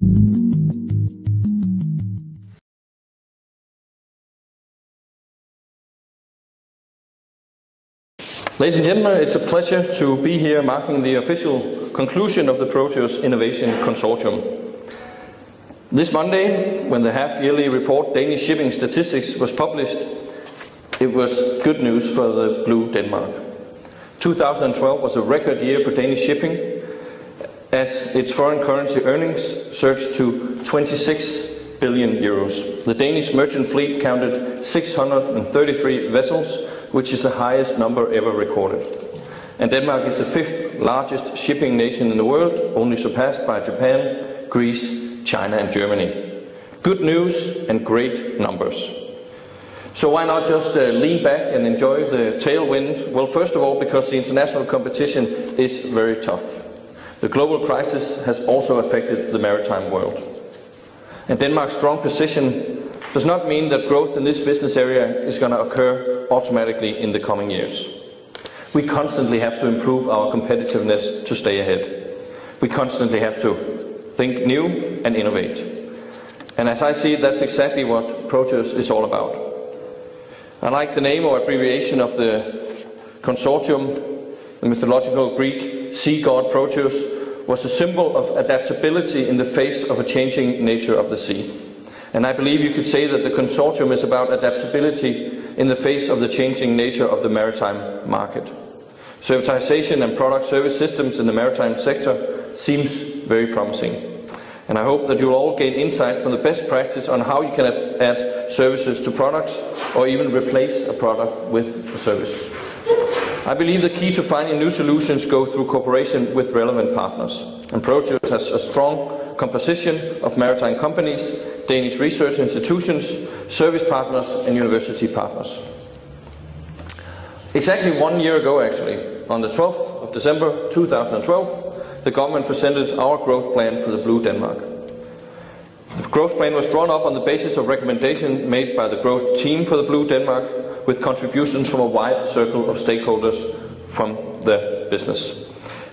Ladies and gentlemen, it's a pleasure to be here marking the official conclusion of the Proteus Innovation Consortium. This Monday, when the half-yearly report Danish Shipping Statistics was published, it was good news for the Blue Denmark. 2012 was a record year for Danish shipping, as its foreign currency earnings surged to 26 billion euros. The Danish merchant fleet counted 633 vessels, which is the highest number ever recorded. And Denmark is the 5th largest shipping nation in the world, only surpassed by Japan, Greece, China and Germany. Good news and great numbers. So why not just lean back and enjoy the tailwind? Well, first of all, because the international competition is very tough. The global crisis has also affected the maritime world. And Denmark's strong position does not mean that growth in this business area is going to occur automatically in the coming years. We constantly have to improve our competitiveness to stay ahead. We constantly have to think new and innovate. And as I see it, that's exactly what Proteus is all about. I like the name or abbreviation of the consortium. The mythological Greek sea god Proteus was a symbol of adaptability in the face of a changing nature of the sea. And I believe you could say that the consortium is about adaptability in the face of the changing nature of the maritime market. Servitisation and product service systems in the maritime sector seems very promising. And I hope that you'll all gain insight from the best practice on how you can add services to products or even replace a product with a service. I believe the key to finding new solutions go through cooperation with relevant partners. And Proteus has a strong composition of maritime companies, Danish research institutions, service partners and university partners. Exactly 1 year ago, actually, on the 12th of December 2012, the government presented our growth plan for the Blue Denmark. The growth plan was drawn up on the basis of recommendations made by the growth team for the Blue Denmark, with contributions from a wide circle of stakeholders from the business.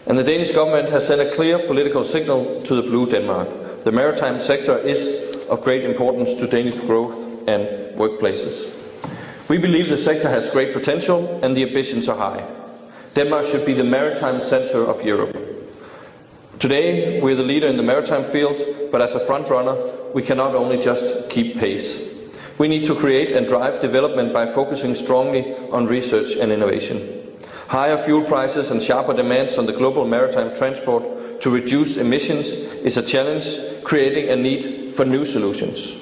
And the Danish government has sent a clear political signal to the Blue Denmark. The maritime sector is of great importance to Danish growth and workplaces. We believe the sector has great potential and the ambitions are high. Denmark should be the maritime center of Europe. Today, we're the leader in the maritime field, but as a front runner, we cannot only just keep pace. We need to create and drive development by focusing strongly on research and innovation. Higher fuel prices and sharper demands on the global maritime transport to reduce emissions is a challenge, creating a need for new solutions.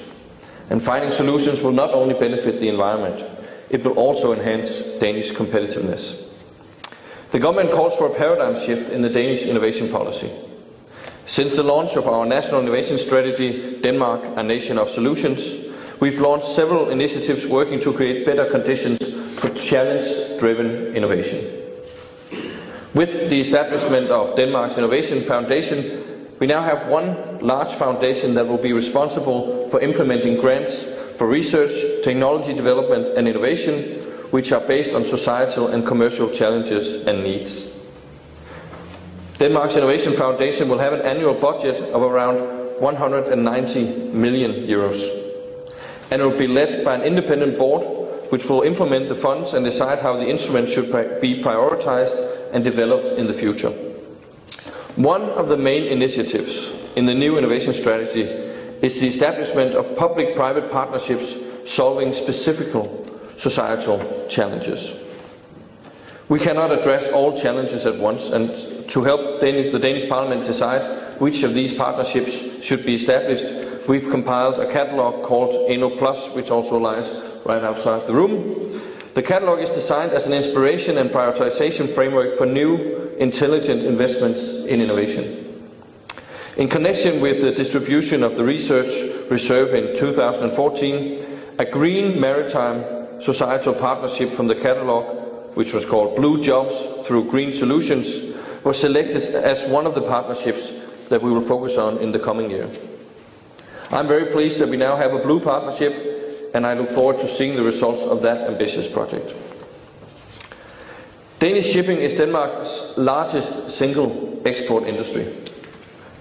And finding solutions will not only benefit the environment, it will also enhance Danish competitiveness. The government calls for a paradigm shift in the Danish innovation policy. Since the launch of our national innovation strategy, Denmark, a nation of solutions, we've launched several initiatives working to create better conditions for challenge-driven innovation. With the establishment of Denmark's Innovation Foundation, we now have one large foundation that will be responsible for implementing grants for research, technology development and innovation, which are based on societal and commercial challenges and needs. Denmark's Innovation Foundation will have an annual budget of around 190 million euros. And it will be led by an independent board which will implement the funds and decide how the instrument should be prioritized and developed in the future. One of the main initiatives in the new innovation strategy is the establishment of public-private partnerships solving specific societal challenges. We cannot address all challenges at once, and to help the Danish Parliament decide which of these partnerships should be established, we've compiled a catalogue called Eno Plus, which also lies right outside the room. The catalogue is designed as an inspiration and prioritization framework for new, intelligent investments in innovation. In connection with the distribution of the research reserve in 2014, a green maritime societal partnership from the catalogue, which was called Blue Jobs through Green Solutions, was selected as one of the partnerships that we will focus on in the coming year. I'm very pleased that we now have a blue partnership, and I look forward to seeing the results of that ambitious project. Danish shipping is Denmark's largest single export industry.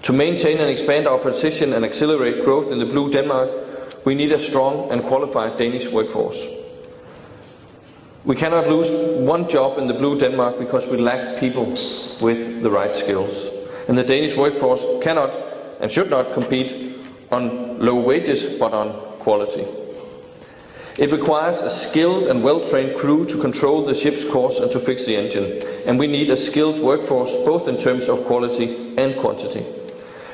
To maintain and expand our position and accelerate growth in the blue Denmark, we need a strong and qualified Danish workforce. We cannot lose one job in the blue Denmark because we lack people with the right skills. And the Danish workforce cannot and should not compete on low wages, but on quality. It requires a skilled and well-trained crew to control the ship's course and to fix the engine. And we need a skilled workforce both in terms of quality and quantity.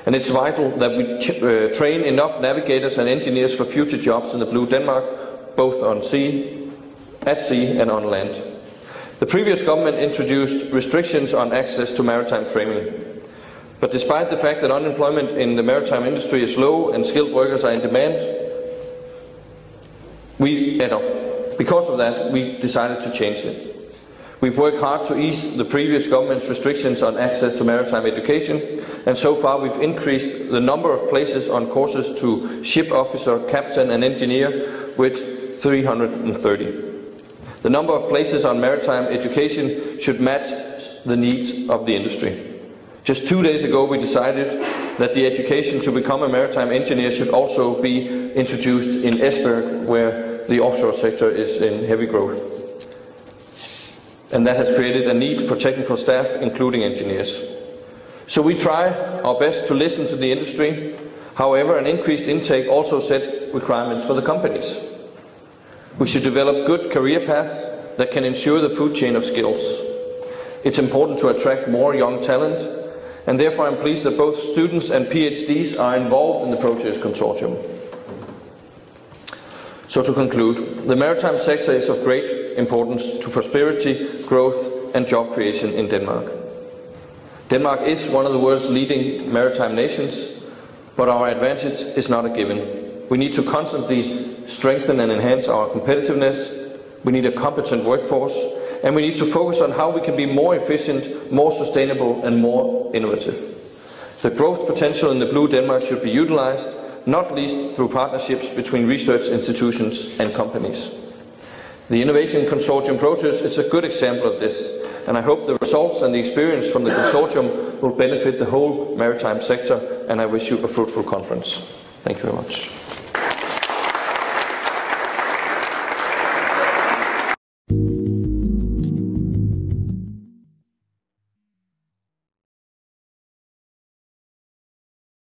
And it's vital that we train enough navigators and engineers for future jobs in the blue Denmark, both at sea and on land. The previous government introduced restrictions on access to maritime training. But despite the fact that unemployment in the maritime industry is low and skilled workers are in demand, because of that, we decided to change it. We've worked hard to ease the previous government's restrictions on access to maritime education, and so far we've increased the number of places on courses to ship officer, captain and engineer with 330. The number of places on maritime education should match the needs of the industry. Just 2 days ago we decided that the education to become a maritime engineer should also be introduced in Esbjerg, where the offshore sector is in heavy growth. And that has created a need for technical staff, including engineers. So we try our best to listen to the industry. However, an increased intake also set requirements for the companies. We should develop good career paths that can ensure the food chain of skills. It's important to attract more young talent, and therefore I'm pleased that both students and PhDs are involved in the Proteus Consortium. So to conclude, the maritime sector is of great importance to prosperity, growth and job creation in Denmark. Denmark is one of the world's leading maritime nations, but our advantage is not a given. We need to constantly strengthen and enhance our competitiveness. We need a competent workforce, and we need to focus on how we can be more efficient, more sustainable and more innovative. The growth potential in the blue Denmark should be utilized, not least through partnerships between research institutions and companies. The Innovation Consortium Proteus is a good example of this, and I hope the results and the experience from the consortium will benefit the whole maritime sector, and I wish you a fruitful conference. Thank you very much.